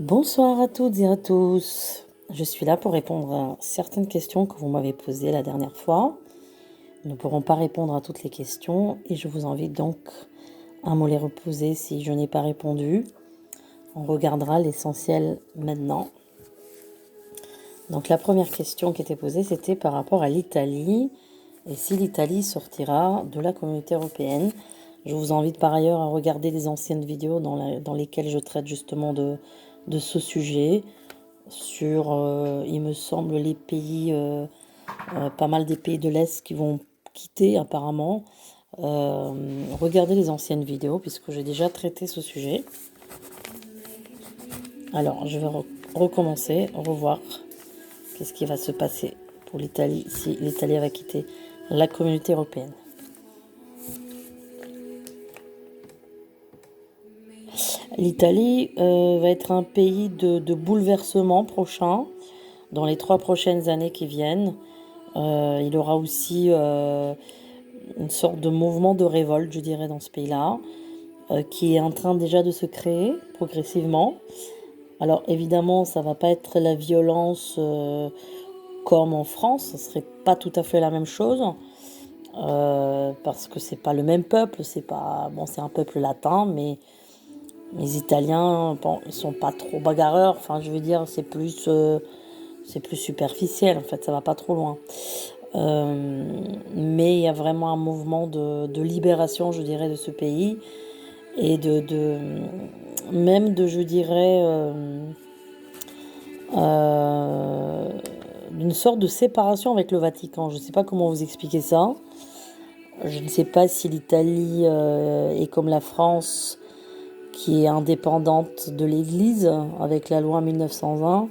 Bonsoir à toutes et à tous. Je suis là pour répondre à certaines questions que vous m'avez posées la dernière fois. Nous ne pourrons pas répondre à toutes les questions et je vous invite donc à me les reposer si je n'ai pas répondu. On regardera l'essentiel maintenant. Donc la première question qui était posée, c'était par rapport à l'Italie et si l'Italie sortira de la communauté européenne. Je vous invite par ailleurs à regarder les anciennes vidéos dans lesquelles je traite justement de ce sujet sur, il me semble, les pays, pas mal des pays de l'Est qui vont quitter apparemment. Regardez les anciennes vidéos puisque j'ai déjà traité ce sujet. Alors, je vais recommencer, revoir qu'est-ce qui va se passer pour l'Italie si l'Italie va quitter la communauté européenne. L'Italie va être un pays de bouleversement prochain dans les 3 prochaines années qui viennent. Il aura aussi une sorte de mouvement de révolte, je dirais, dans ce pays-là, qui est en train déjà de se créer progressivement. Alors évidemment, ça va pas être la violence comme en France, ce serait pas tout à fait la même chose, parce que c'est pas le même peuple, c'est pas bon, c'est un peuple latin, mais les Italiens, bon, ils sont pas trop bagarreurs. Enfin, je veux dire, c'est plus superficiel. En fait, ça va pas trop loin. Mais il y a vraiment un mouvement de libération, je dirais, de ce pays et même de, je dirais, d'une sorte de séparation avec le Vatican. Je ne sais pas comment vous expliquer ça. Je ne sais pas si l'Italie est comme la France, qui est indépendante de l'Église avec la loi 1901.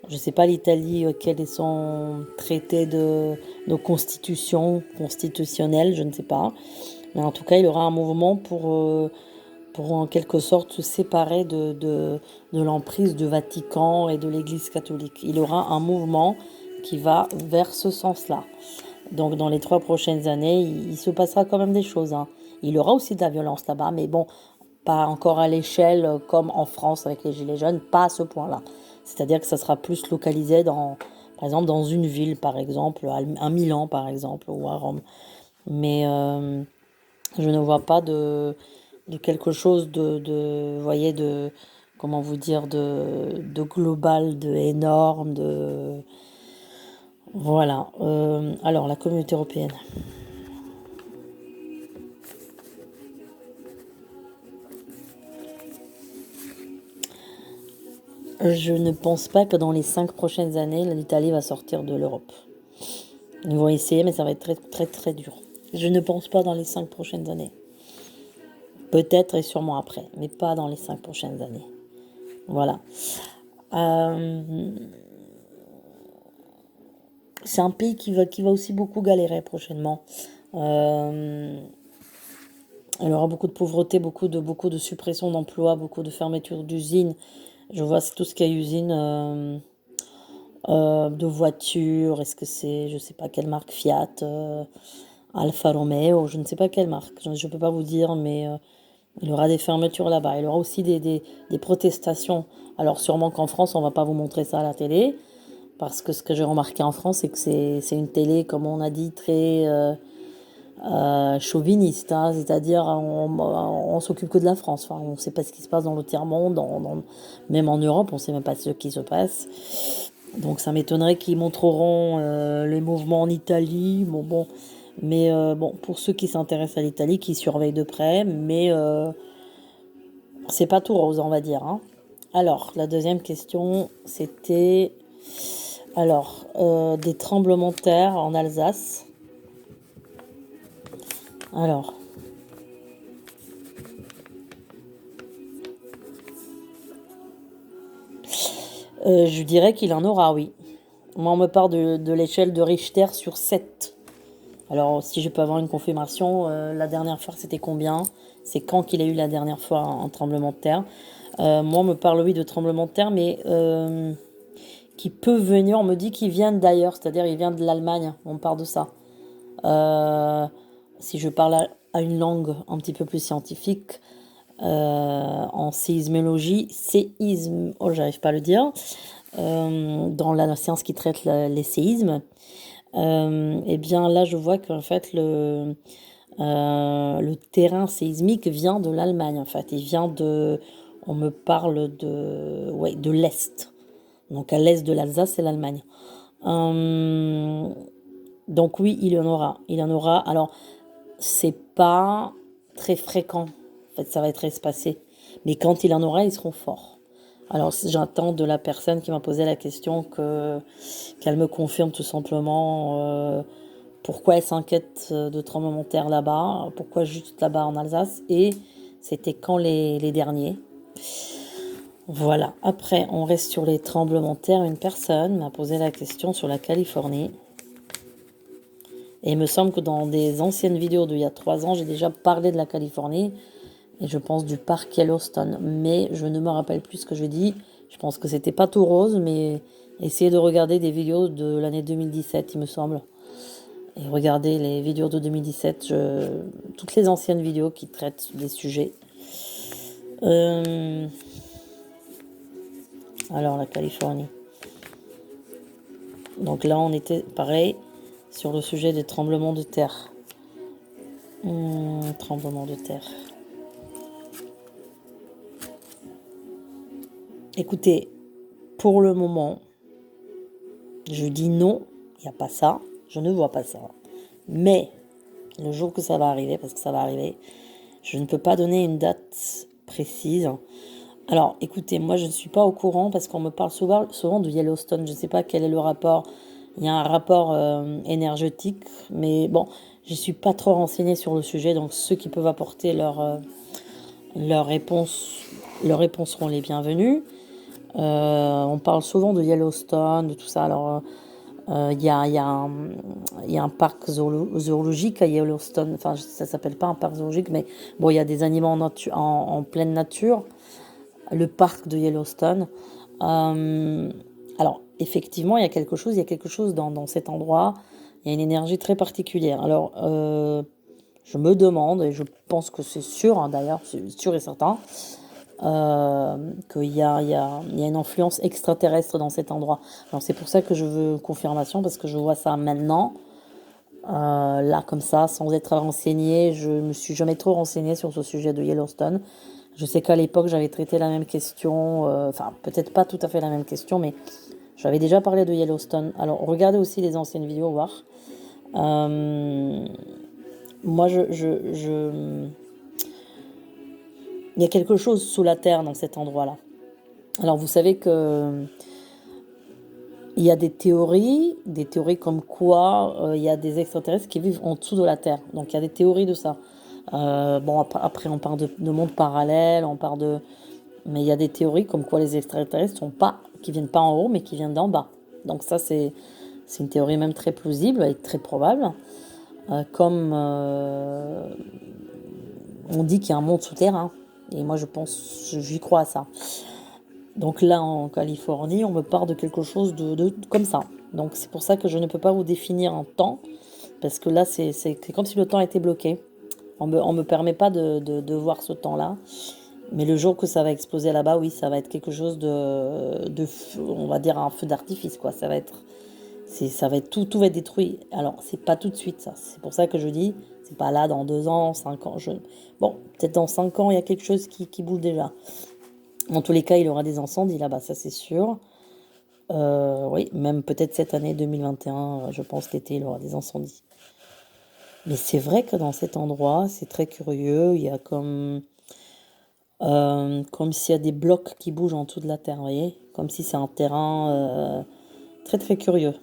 Je ne sais pas l'Italie quel est son traité de constitution constitutionnelle, je ne sais pas. Mais en tout cas, il y aura un mouvement pour en quelque sorte se séparer de l'emprise du Vatican et de l'Église catholique. Il y aura un mouvement qui va vers ce sens-là. Donc dans les 3 prochaines années, il se passera quand même des choses, hein. Il y aura aussi de la violence là-bas, mais bon, pas encore à l'échelle comme en France avec les Gilets jaunes, pas à ce point-là. C'est-à-dire que ça sera plus localisé par exemple, dans une ville, par exemple, à Milan, par exemple, ou à Rome. Mais je ne vois pas de quelque chose vous voyez, comment vous dire, de global, de énorme, voilà. Alors, la communauté européenne. Je ne pense pas que dans les 5 prochaines années, l'Italie va sortir de l'Europe. Ils vont essayer, mais ça va être très, très, très dur. Je ne pense pas dans les 5 prochaines années. Peut-être et sûrement après, mais pas dans les 5 prochaines années. Voilà. C'est un pays qui va aussi beaucoup galérer prochainement. Il y aura beaucoup de pauvreté, beaucoup de suppression d'emplois, beaucoup de fermeture d'usines. Je vois c'est tout ce qui est usine de voitures. Est-ce que c'est, je sais pas quelle marque, Fiat, Alfa Romeo, je ne sais pas quelle marque. Je ne peux pas vous dire, mais il y aura des fermetures là-bas. Il y aura aussi des protestations. Alors sûrement qu'en France, on va pas vous montrer ça à la télé, parce que ce que j'ai remarqué en France, c'est que c'est une télé, comme on a dit, très chauviniste, hein, c'est-à-dire on s'occupe que de la France. Enfin, on ne sait pas ce qui se passe dans le tiers-monde, même en Europe, on ne sait même pas ce qui se passe. Donc ça m'étonnerait qu'ils montreront les mouvements en Italie. Bon, mais bon, pour ceux qui s'intéressent à l'Italie, qui surveillent de près, mais c'est pas tout rose, on va dire, hein. Alors, la deuxième question, c'était des tremblements de terre en Alsace. Alors, je dirais qu'il en aura, oui. Moi, on me parle de l'échelle de Richter sur 7. Alors, si je peux avoir une confirmation, la dernière fois, c'était combien? C'est quand qu'il a eu la dernière fois un tremblement de terre? Moi, on me parle, oui, de tremblement de terre, mais qui peut venir, on me dit qu'il vient d'ailleurs, c'est-à-dire il vient de l'Allemagne, on me parle de ça. Euh, Si je parle à une langue un petit peu plus scientifique, en oh, j'arrive pas à le dire, dans la science qui traite les séismes. Et bien là, je vois qu'en fait, le terrain séismique vient de l'Allemagne, en fait. On me parle ouais, de l'Est. Donc à l'Est de l'Alsace, c'est l'Allemagne. Euh, donc oui, il y en aura. Il y en aura. Alors, c'est pas très fréquent. En fait, ça va être espacé. Mais quand il en aura, ils seront forts. Alors, j'attends de la personne qui m'a posé la question qu'elle me confirme tout simplement pourquoi elle s'inquiète de tremblements de terre là-bas, pourquoi juste là-bas en Alsace, et c'était quand les derniers. Voilà. Après, on reste sur les tremblements de terre. Une personne m'a posé la question sur la Californie. Et il me semble que dans des anciennes vidéos d'il y a 3 ans, j'ai déjà parlé de la Californie. Et je pense du parc Yellowstone. Mais je ne me rappelle plus ce que je dis. Je pense que c'était pas tout rose, mais essayez de regarder des vidéos de l'année 2017, il me semble. Et regardez les vidéos de 2017, toutes les anciennes vidéos qui traitent des sujets. Alors, la Californie. Donc là, on était pareil sur le sujet des tremblements de terre. Tremblements de terre. Écoutez, pour le moment, je dis non, il n'y a pas ça, je ne vois pas ça. Mais le jour que ça va arriver, parce que ça va arriver, je ne peux pas donner une date précise. Alors, écoutez, moi, je ne suis pas au courant parce qu'on me parle souvent de Yellowstone. Je ne sais pas quel est le rapport. Il y a un rapport énergétique, mais bon, je ne suis pas trop renseignée sur le sujet. Donc, ceux qui peuvent apporter leur réponse, leurs réponses seront les bienvenus. On parle souvent de Yellowstone, de tout ça. Alors, il y a, un parc zoologique à Yellowstone. Enfin, ça s'appelle pas un parc zoologique, mais bon, il y a des animaux en pleine nature. Le parc de Yellowstone. Alors, effectivement, il y a quelque chose dans cet endroit. Il y a une énergie très particulière. Alors, je me demande, et je pense que c'est sûr, hein, d'ailleurs, c'est sûr et certain, qu'il y a une influence extraterrestre dans cet endroit. Alors, c'est pour ça que je veux confirmation, parce que je vois ça maintenant. Là, comme ça, sans être renseignée, je me suis jamais trop renseignée sur ce sujet de Yellowstone. Je sais qu'à l'époque, j'avais traité la même question, enfin, peut-être pas tout à fait la même question, mais j'avais déjà parlé de Yellowstone. Alors, regardez aussi les anciennes vidéos, voir. Moi, il y a quelque chose sous la terre dans cet endroit-là. Alors, vous savez que il y a des théories comme quoi il y a des extraterrestres qui vivent en dessous de la terre. Donc, il y a des théories de ça. Bon, après, on parle de mondes parallèles, mais il y a des théories comme quoi les extraterrestres qui viennent pas en haut, mais qui viennent d'en bas. Donc ça, c'est une théorie même très plausible et très probable. Comme on dit qu'il y a un monde souterrain. Et moi, j'y crois à ça. Donc là, en Californie, on me parle de quelque chose de comme ça. Donc c'est pour ça que je ne peux pas vous définir un temps, parce que là, c'est comme si le temps était bloqué. On me permet pas de voir ce temps-là. Mais le jour que ça va exploser là-bas, oui, ça va être quelque chose on va dire un feu d'artifice, quoi. Ça va être tout va être détruit. Alors, c'est pas tout de suite, ça. C'est pour ça que je dis, c'est pas là dans 2 ans, 5 ans. Bon, peut-être dans 5 ans, il y a quelque chose qui bouge déjà. En tous les cas, il y aura des incendies là-bas, ça c'est sûr. Oui, même peut-être cette année 2021, je pense l'été, il y aura des incendies. Mais c'est vrai que dans cet endroit, c'est très curieux. Il y a comme s'il y a des blocs qui bougent en dessous de la terre, vous voyez? Comme si c'est un terrain très très curieux.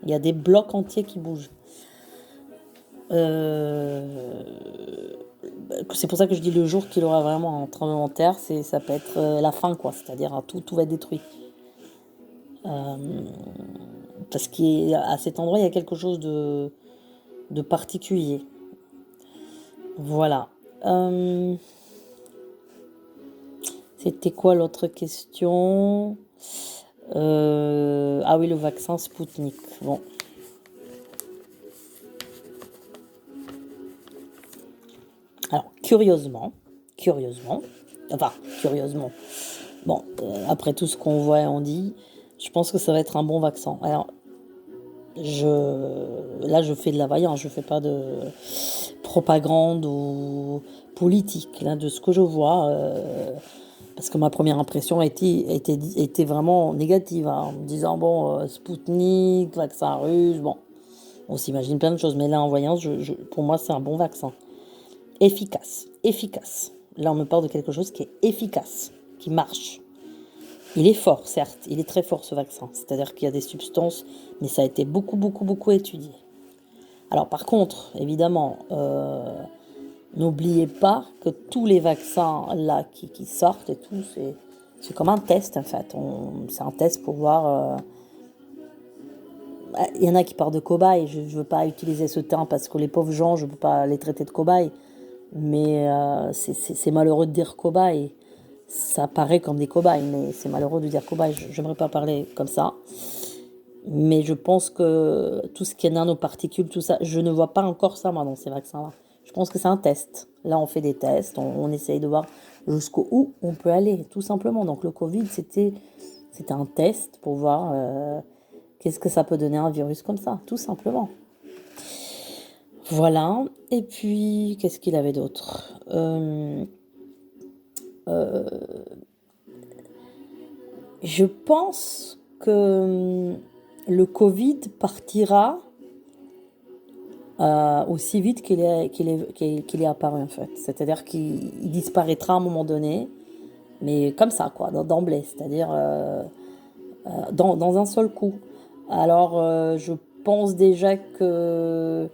Il y a des blocs entiers qui bougent. C'est pour ça que je dis le jour qu'il aura vraiment un tremblement de terre, ça peut être la fin, quoi. C'est-à-dire tout va être détruit. Parce qu'à cet endroit, il y a quelque chose de particulier. Voilà. C'était quoi l'autre question? Ah oui, le vaccin Spoutnik. Bon. Alors, curieusement. Enfin, curieusement. Bon, après tout ce qu'on voit et on dit, je pense que ça va être un bon vaccin. Alors, là, je fais de la vaillance, je fais pas de propagande ou politique, là, de ce que je vois. Parce que ma première impression était vraiment négative, hein, en me disant, bon, Spoutnik, vaccin russe, bon, on s'imagine plein de choses. Mais là, en voyant, pour moi, c'est un bon vaccin. Efficace, efficace. Là, on me parle de quelque chose qui est efficace, qui marche. Il est fort, certes, il est très fort ce vaccin. C'est-à-dire qu'il y a des substances, mais ça a été beaucoup, beaucoup, beaucoup étudié. Alors par contre, évidemment, n'oubliez pas que tous les vaccins là qui sortent et tout, c'est comme un test en fait. C'est un test pour voir. Il y en a qui partent de cobayes. Je ne veux pas utiliser ce terme parce que les pauvres gens, je ne peux pas les traiter de cobayes. Mais c'est malheureux de dire cobaye. Ça paraît comme des cobayes, mais c'est malheureux de dire cobaye. J'aimerais pas parler comme ça. Mais je pense que tout ce qui est nanoparticules, tout ça, je ne vois pas encore ça, moi, dans ces vaccins-là. Je pense que c'est un test. Là, on fait des tests, on essaye de voir jusqu'où où on peut aller, tout simplement. Donc, le Covid, c'était un test pour voir qu'est-ce que ça peut donner un virus comme ça, tout simplement. Voilà. Et puis, qu'est-ce qu'il avait d'autre Je pense que le Covid partira aussi vite qu'il est apparu en fait. C'est-à-dire qu'il disparaîtra à un moment donné, mais comme ça, quoi, d'emblée, c'est-à-dire dans un seul coup. Alors, je pense déjà que...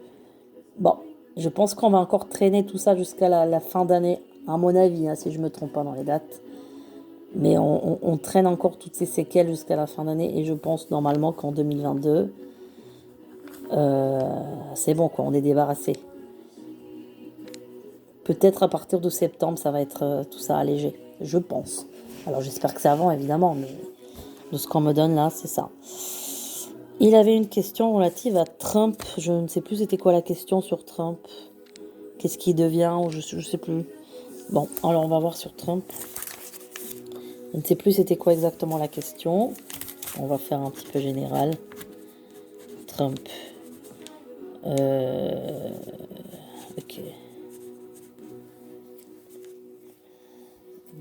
Bon, je pense qu'on va encore traîner tout ça jusqu'à la fin d'année, à mon avis, hein, si je me trompe pas dans les dates. Mais on traîne encore toutes ces séquelles jusqu'à la fin d'année et je pense normalement qu'en 2022, c'est bon quoi, on est débarrassé. Peut-être à partir de septembre, ça va être tout ça allégé, je pense. Alors j'espère que c'est avant évidemment, mais de ce qu'on me donne là, c'est ça. Il avait une question relative à Trump, je ne sais plus c'était quoi la question sur Trump. Qu'est-ce qui devient, ou je sais plus. Bon, alors on va voir sur Trump. Je ne sais plus c'était quoi exactement la question. On va faire un petit peu général. Trump. Ok.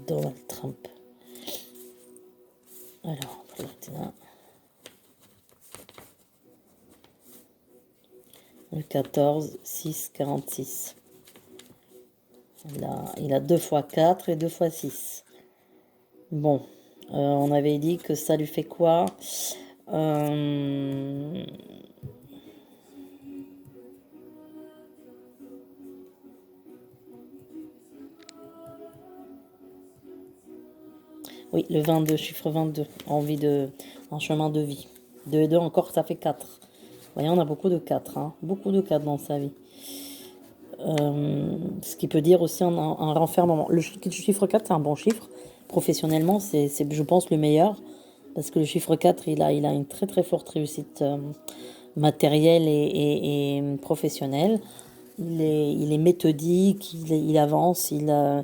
Donald Trump. Alors, là. Le 14, 6, 46. Il a 2 fois 4 et 2 fois 6. Bon, on avait dit que ça lui fait quoi Oui, le 22, chiffre 22, un chemin de vie. 2 et 2 encore, ça fait 4. Vous voyez, on a beaucoup de 4, hein, beaucoup de 4 dans sa vie. Ce qui peut dire aussi un renfermement. Le chiffre 4, c'est un bon chiffre. Professionnellement, c'est je pense, le meilleur. Parce que le chiffre 4, il a une très très forte réussite matérielle et professionnelle. Il est méthodique, il avance, il a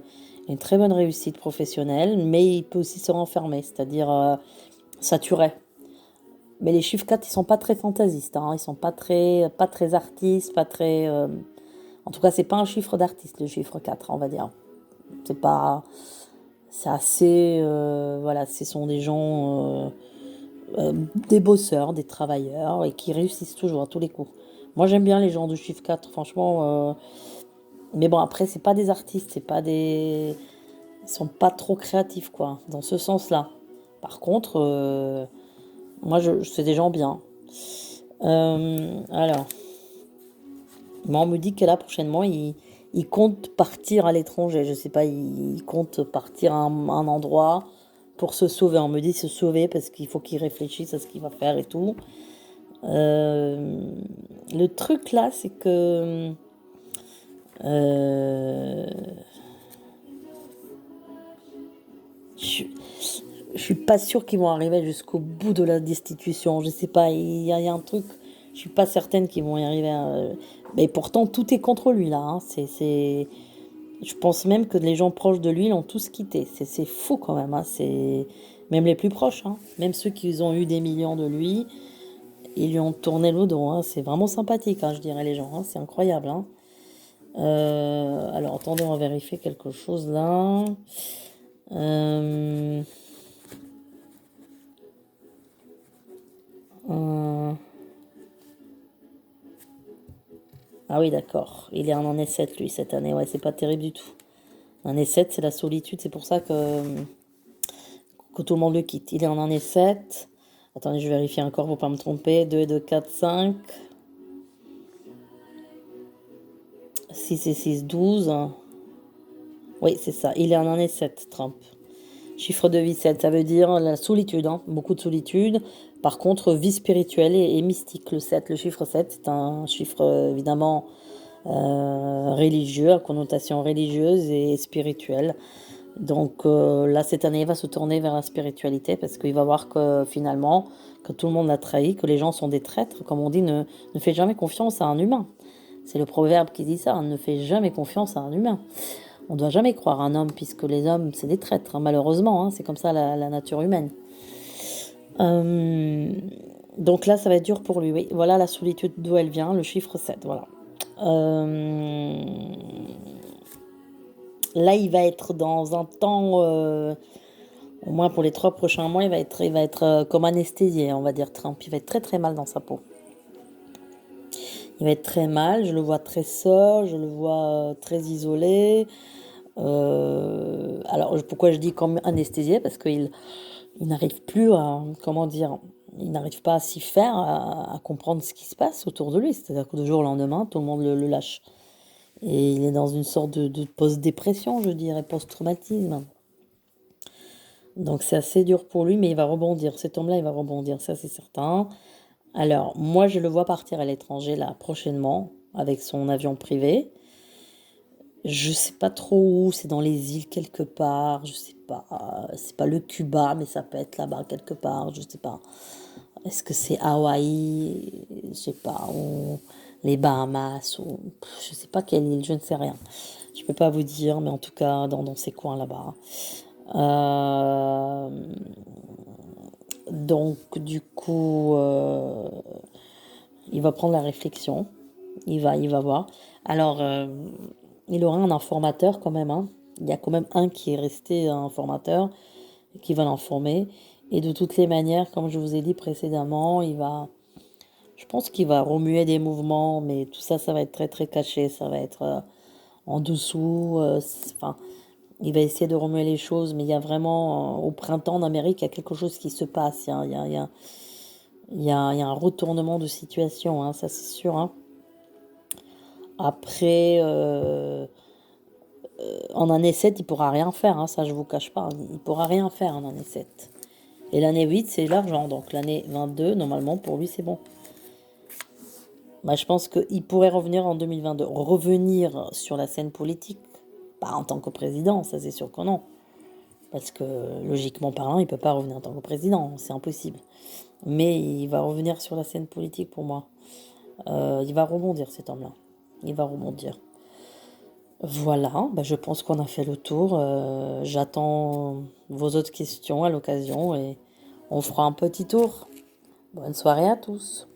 une très bonne réussite professionnelle, mais il peut aussi se renfermer, c'est-à-dire saturer. Mais les chiffres 4, ils sont pas très fantaisistes, hein, ils sont pas très artistes, pas très... En tout cas, c'est pas un chiffre d'artiste, le chiffre 4, on va dire. C'est pas... C'est assez... voilà, ce sont des gens... des bosseurs, des travailleurs, et qui réussissent toujours à tous les coups. Moi, j'aime bien les gens du chiffre 4, franchement. Mais bon, après, c'est pas des artistes, c'est pas des... Ils sont pas trop créatifs, quoi, dans ce sens-là. Par contre, moi, c'est des gens bien. Alors, moi, on me dit que là, prochainement, il compte partir à l'étranger. Je sais pas, il compte partir à un endroit pour se sauver. On me dit se sauver parce qu'il faut qu'il réfléchisse à ce qu'il va faire et tout. Le truc là, c'est que je, je suis pas sûre qu'ils vont arriver jusqu'au bout de la destitution. Je sais pas, il y a un truc. Je suis pas certaine qu'ils vont y arriver. Mais pourtant, tout est contre lui là, hein. Je pense même que les gens proches de lui l'ont tous quitté. C'est fou quand même, hein. C'est même les plus proches, hein. Même ceux qui ont eu des millions de lui, ils lui ont tourné le dos, hein. C'est vraiment sympathique, hein, je dirais les gens, hein. C'est incroyable, hein. Alors attendez, on va vérifier quelque chose là. Euh, euh, Ah oui, d'accord. Il est en année 7 lui, cette année. Ouais, c'est pas terrible du tout. Année 7 c'est la solitude. C'est pour ça que tout le monde le quitte. Il est en année 7. Attendez, je vérifie encore pour pas me tromper. 2 et 2, 4, 5. 6 et 6, 12. Oui, c'est ça. Il est en année 7, Trump. Chiffre de vie 7, ça veut dire la solitude, hein. Beaucoup de solitude. Par contre, vie spirituelle et mystique. Le 7, le chiffre 7, c'est un chiffre évidemment religieux, à connotation religieuse et spirituelle. Donc là, cette année, il va se tourner vers la spiritualité parce qu'il va voir que finalement, que tout le monde l'a trahi, que les gens sont des traîtres. Comme on dit, ne fais jamais confiance à un humain. C'est le proverbe qui dit ça, hein, ne fais jamais confiance à un humain. On ne doit jamais croire à un homme puisque les hommes, c'est des traîtres, hein, malheureusement. Hein, c'est comme ça la nature humaine. Euh, donc là, ça va être dur pour lui. Oui. Voilà la solitude d'où elle vient, le chiffre 7. Voilà. Euh, Là, il va être dans un temps, au moins pour les 3 prochains mois, il va être comme anesthésié, on va dire Trump. Il va être très très mal dans sa peau. Il va être très mal, je le vois très seul, je le vois très isolé. Alors pourquoi je dis comme anesthésié? Parce qu'il n'arrive plus à, comment dire, il n'arrive pas à s'y faire, à comprendre ce qui se passe autour de lui. C'est-à-dire que du jour au lendemain, tout le monde le lâche. Et il est dans une sorte de post-dépression, je dirais, post-traumatisme. Donc c'est assez dur pour lui, mais il va rebondir. Cet homme-là, il va rebondir, ça c'est certain. Alors, moi, je le vois partir à l'étranger, là, prochainement, avec son avion privé. Je sais pas trop où, c'est dans les îles quelque part, je sais pas. C'est pas le Cuba, mais ça peut être là-bas quelque part, je sais pas. Est-ce que c'est Hawaï, je sais pas, ou les Bahamas, ou je sais pas quelle île, je ne sais rien. Je peux pas vous dire, mais en tout cas, dans ces coins là-bas. Euh, donc, du coup, il va prendre la réflexion. Il va voir. Alors, il aura un informateur quand même, hein. Il y a quand même un qui est resté un informateur qui va l'informer. Et de toutes les manières, comme je vous ai dit précédemment, je pense qu'il va remuer des mouvements, mais tout ça, ça va être très très caché. Ça va être en dessous. Enfin, il va essayer de remuer les choses, mais il y a vraiment, au printemps en Amérique, il y a quelque chose qui se passe. Il y a un retournement de situation, hein, ça c'est sûr, hein. Après, en année 7, il pourra rien faire, hein, ça je vous cache pas. Il pourra rien faire en année 7. Et l'année 8, c'est l'argent. Donc l'année 22, normalement, pour lui, c'est bon. Bah, je pense qu'il pourrait revenir en 2022. Revenir sur la scène politique, pas en tant que président, ça c'est sûr que non. Parce que logiquement parlant, il ne peut pas revenir en tant que président, c'est impossible. Mais il va revenir sur la scène politique pour moi. Il va rebondir cet homme-là. Il va rebondir. Voilà, bah je pense qu'on a fait le tour. J'attends vos autres questions à l'occasion et on fera un petit tour. Bonne soirée à tous.